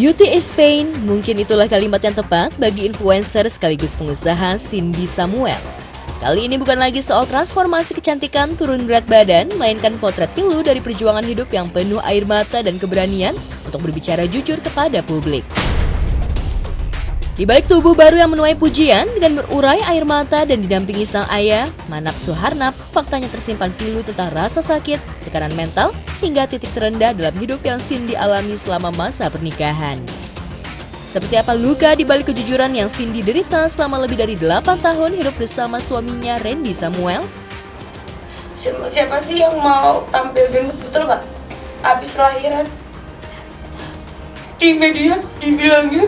Beauty is pain, mungkin itulah kalimat yang tepat bagi influencer sekaligus pengusaha Cindy Samuel. Kali ini bukan lagi soal transformasi kecantikan turun berat badan, melainkan potret pilu dari perjuangan hidup yang penuh air mata dan keberanian untuk berbicara jujur kepada publik. Di balik tubuh baru yang menuai pujian dengan berurai air mata dan didampingi sang ayah, Manap Suharnap, faktanya tersimpan pilu tentang rasa sakit, tekanan mental, hingga titik terendah dalam hidup yang Cindy alami selama masa pernikahan. Seperti apa luka di balik kejujuran yang Cindy derita selama lebih dari 8 tahun hidup bersama suaminya Randy Samuel? Siapa sih yang mau tampil gendut, betul nggak? Abis lahiran di media dibilangnya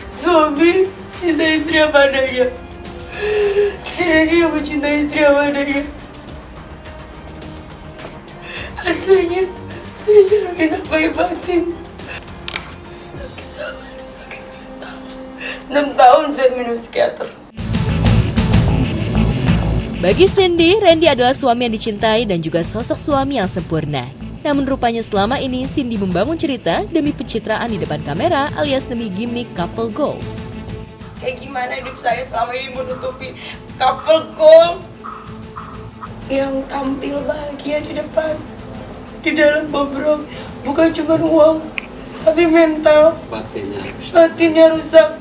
suami cinta istri apa adanya. Si Randy yang mencintai istri apa adanya. Aslinya saya jarang apa batin. Sakit mental. 6 tahun saya minum psikiater. Bagi Cindy, Randy adalah suami yang dicintai dan juga sosok suami yang sempurna. Namun rupanya selama ini Cindy membangun cerita demi pencitraan di depan kamera alias demi gimmick couple goals. Kayak gimana hidup saya selama ini menutupi couple goals yang tampil bahagia di depan, di dalam bobrok, bukan cuma uang, tapi mental, batinnya rusak.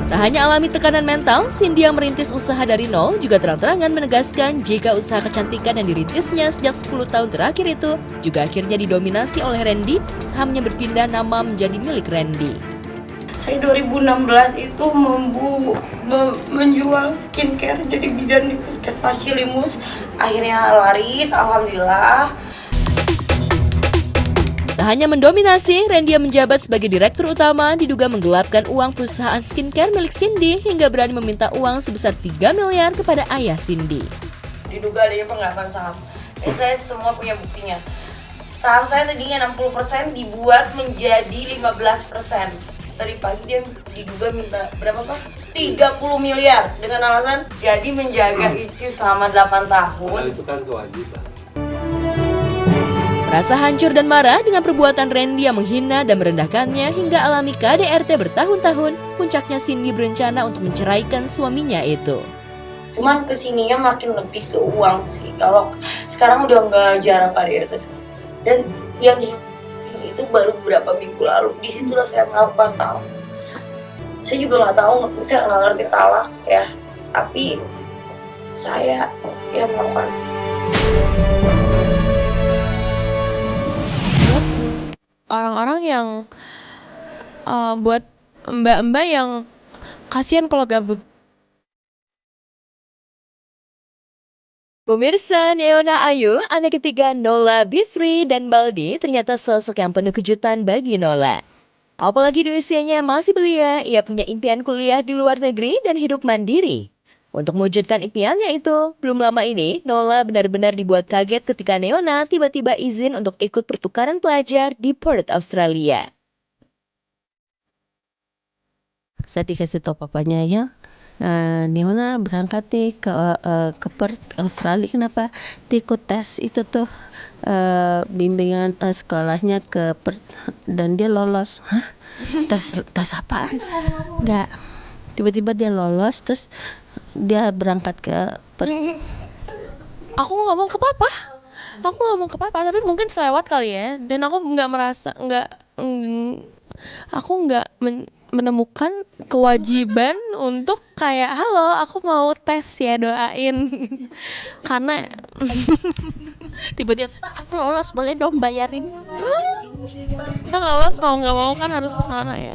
Tak hanya alami tekanan mental, Cindy yang merintis usaha dari nol juga terang-terangan menegaskan jika usaha kecantikan yang dirintisnya sejak 10 tahun terakhir itu juga akhirnya didominasi oleh Randy, sahamnya berpindah nama menjadi milik Randy. Saya 2016 itu menjual skincare jadi bidan di Puskesmas Cilimus. Akhirnya laris, alhamdulillah. Tak hanya mendominasi, Randy yang menjabat sebagai direktur utama diduga menggelapkan uang perusahaan skincare milik Cindy hingga berani meminta uang sebesar 3 miliar kepada ayah Cindy. Diduga adanya penggelapan saham. Dan saya semua punya buktinya. Saham saya tadinya 60% dibuat menjadi 15%. Tadi pagi dia diduga minta berapa Pak? 30 miliar dengan alasan jadi menjaga istri selama 8 tahun. Itu kan kewajiban. Merasa hancur dan marah dengan perbuatan Randy yang menghina dan merendahkannya hingga alami KDRT bertahun-tahun, puncaknya Cindy berencana untuk menceraikan suaminya itu. Cuman kesininya makin lebih ke uang sih. Kalau sekarang udah nggak jarang KDRT. Dan yang itu baru beberapa minggu lalu. Disitulah saya melakukan talak. Saya juga nggak tahu, saya nggak ngerti talak ya. Tapi saya yang melakukan. Orang-orang yang buat mbak-mbak yang kasihan kalau gabut. Pemirsa, Neona Ayu, anak ketiga Nola, Bithri, dan Baldi ternyata sosok yang penuh kejutan bagi Nola. Apalagi di usianya yang masih belia, ia punya impian kuliah di luar negeri dan hidup mandiri. Untuk mewujudkan impiannya itu, belum lama ini, Nola benar-benar dibuat kaget ketika Neona tiba-tiba izin untuk ikut pertukaran pelajar di Perth, Australia. Saya dikasih tahu papanya ya, Neona berangkat nih ke Perth, Australia. Kenapa? Ikut tes itu tuh bimbingan sekolahnya ke Perth dan dia lolos. Hah? Tes apaan? Enggak. Tiba-tiba dia lolos, terus dia berangkat ke Perth. Aku ngomong ke papa, tapi mungkin selewat kali ya. Dan aku aku nggak menemukan kewajiban untuk kayak halo aku mau tes ya doain karena Tiba-tiba aku lolos, boleh dong bayarin. kita lolos mau nggak mau kan harus ke sana ya.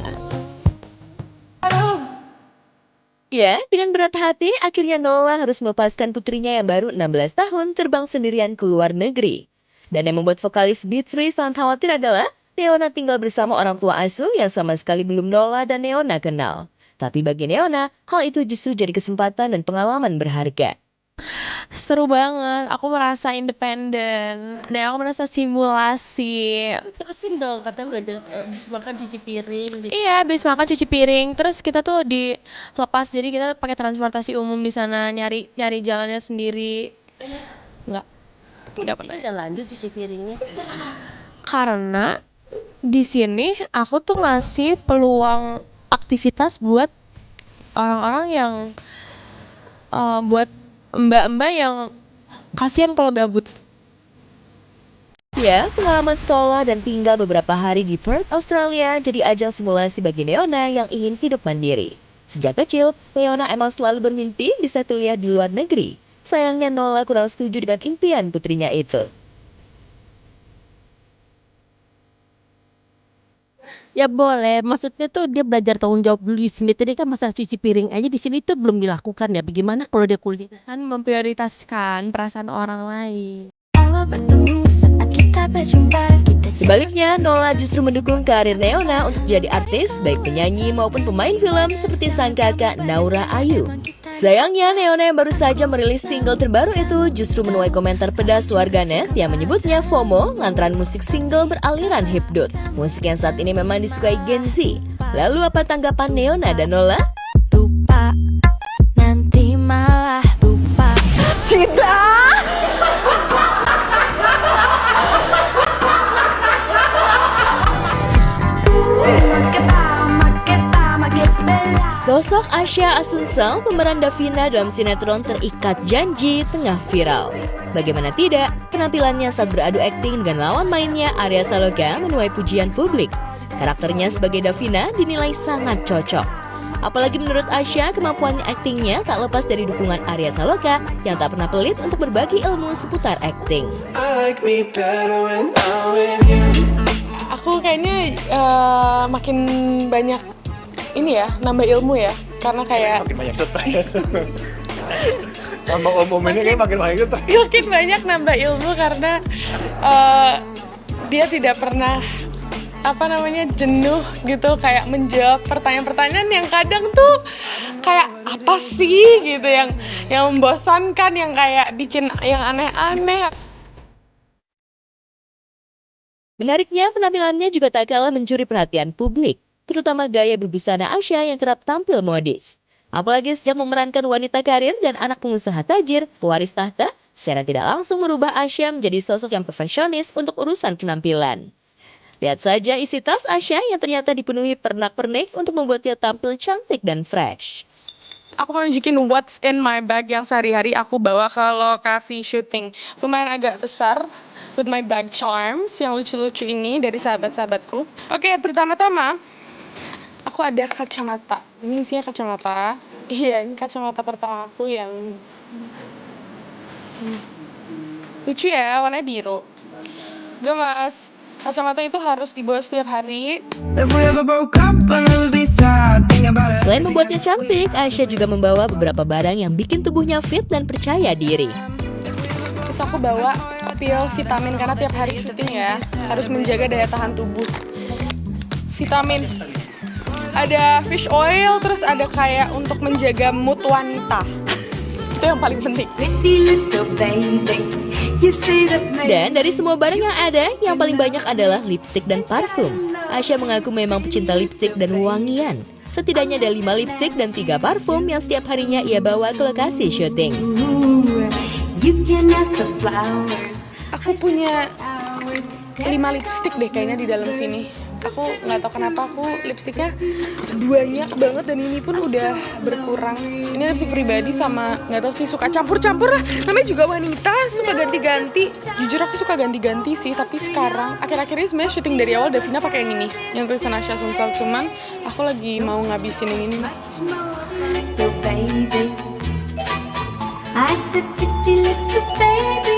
Ya, dengan berat hati, akhirnya Nola harus melepaskan putrinya yang baru 16 tahun terbang sendirian ke luar negeri. Dan yang membuat vokalis Bithri sangat khawatir adalah Neona tinggal bersama orang tua asuh yang sama sekali belum Nola dan Neona kenal. Tapi bagi Neona, hal itu justru jadi kesempatan dan pengalaman berharga. Seru banget, aku merasa independen dan aku merasa simulasi. Terusin dong, katanya udah habis makan cuci piring. Iya, habis makan cuci piring, terus kita tuh dilepas, jadi kita pakai transportasi umum di sana, nyari jalannya sendiri. Nggak pernah. Udah lanjut cuci piringnya. Karena di sini aku tuh ngasih peluang aktivitas buat orang-orang yang buat mbak-mbak yang kasihan kalau gabut. Ya, pengalaman sekolah dan tinggal beberapa hari di Perth, Australia jadi ajang simulasi bagi Neona yang ingin hidup mandiri. Sejak kecil, Neona emang selalu bermimpi bisa kuliah di luar negeri. Sayangnya Nola kurang setuju dengan impian putrinya itu. Ya boleh, maksudnya tuh dia belajar tanggung jawab dulu di sini. Tadi kan masalah cuci piring aja di sini tuh belum dilakukan ya. Bagaimana kalau dia kuliah? Kan memprioritaskan perasaan orang lain. Sebaliknya, Nola justru mendukung karir Neona untuk jadi artis, baik penyanyi maupun pemain film seperti sang kakak Naura Ayu. Sayangnya, Neona yang baru saja merilis single terbaru itu justru menuai komentar pedas warganet yang menyebutnya FOMO lantaran musik single beraliran hipdut. Musik yang saat ini memang disukai Gen Z. Lalu apa tanggapan Neona dan Nola? Lupa, nanti malah lupa. Sosok Asya Asunsal, pemeran Davina dalam sinetron Terikat Janji, tengah viral. Bagaimana tidak, penampilannya saat beradu akting dengan lawan mainnya Arya Saloka menuai pujian publik. Karakternya sebagai Davina dinilai sangat cocok. Apalagi menurut Asya, kemampuannya aktingnya tak lepas dari dukungan Arya Saloka yang tak pernah pelit untuk berbagi ilmu seputar akting. Aku kayaknya makin banyak ini ya, nambah ilmu ya, karena kayak makin banyak stres. Ngomong ini kayak makin banyak stres. makin banyak nambah ilmu karena dia tidak pernah jenuh gitu, kayak menjawab pertanyaan-pertanyaan yang kadang tuh kayak apa sih gitu, yang membosankan, yang kayak bikin yang aneh-aneh. Menariknya, penampilannya juga tak kalah mencuri perhatian publik, terutama gaya berbusana Asya yang kerap tampil modis. Apalagi sejak memerankan wanita karir dan anak pengusaha tajir, pewaris tahta, secara tidak langsung merubah Asya menjadi sosok yang perfeksionis untuk urusan penampilan. Lihat saja isi tas Asya yang ternyata dipenuhi pernak-pernik untuk membuatnya tampil cantik dan fresh. Aku mau nunjukin what's in my bag yang sehari-hari aku bawa ke lokasi syuting. Lumayan agak besar, with my bag charms yang lucu-lucu ini dari sahabat-sahabatku. Oke, pertama-tama aku ada kacamata. Ini isinya kacamata. Iya, ini kacamata pertama aku yang lucu ya, warnanya biru. Gemas. Kacamata itu harus dibawa setiap hari. Selain membuatnya cantik, Asya juga membawa beberapa barang yang bikin tubuhnya fit dan percaya diri. Terus aku bawa pil vitamin karena tiap hari syuting ya, harus menjaga daya tahan tubuh. Vitamin. Ada fish oil, terus ada kayak untuk menjaga mood wanita. Itu yang paling penting. Dan dari semua barang yang ada, yang paling banyak adalah lipstik dan parfum. Asya mengaku memang pecinta lipstik dan wangian. Setidaknya ada 5 lipstik dan 3 parfum yang setiap harinya ia bawa ke lokasi syuting. Aku punya 5 lipstik deh kayaknya di dalam sini. Aku nggak tahu kenapa aku lipstiknya banyak banget dan ini pun udah berkurang. Ini lipstik pribadi sama nggak tahu sih, suka campur-campur lah. Namanya juga wanita, suka ganti-ganti. Jujur aku suka ganti-ganti sih, tapi sekarang akhir-akhir ini sebenarnya syuting dari awal Davina pakai yang ini, yang tulisan Asya Asunsal. Cuman aku lagi mau ngabisin yang ini. I said, pretty little baby.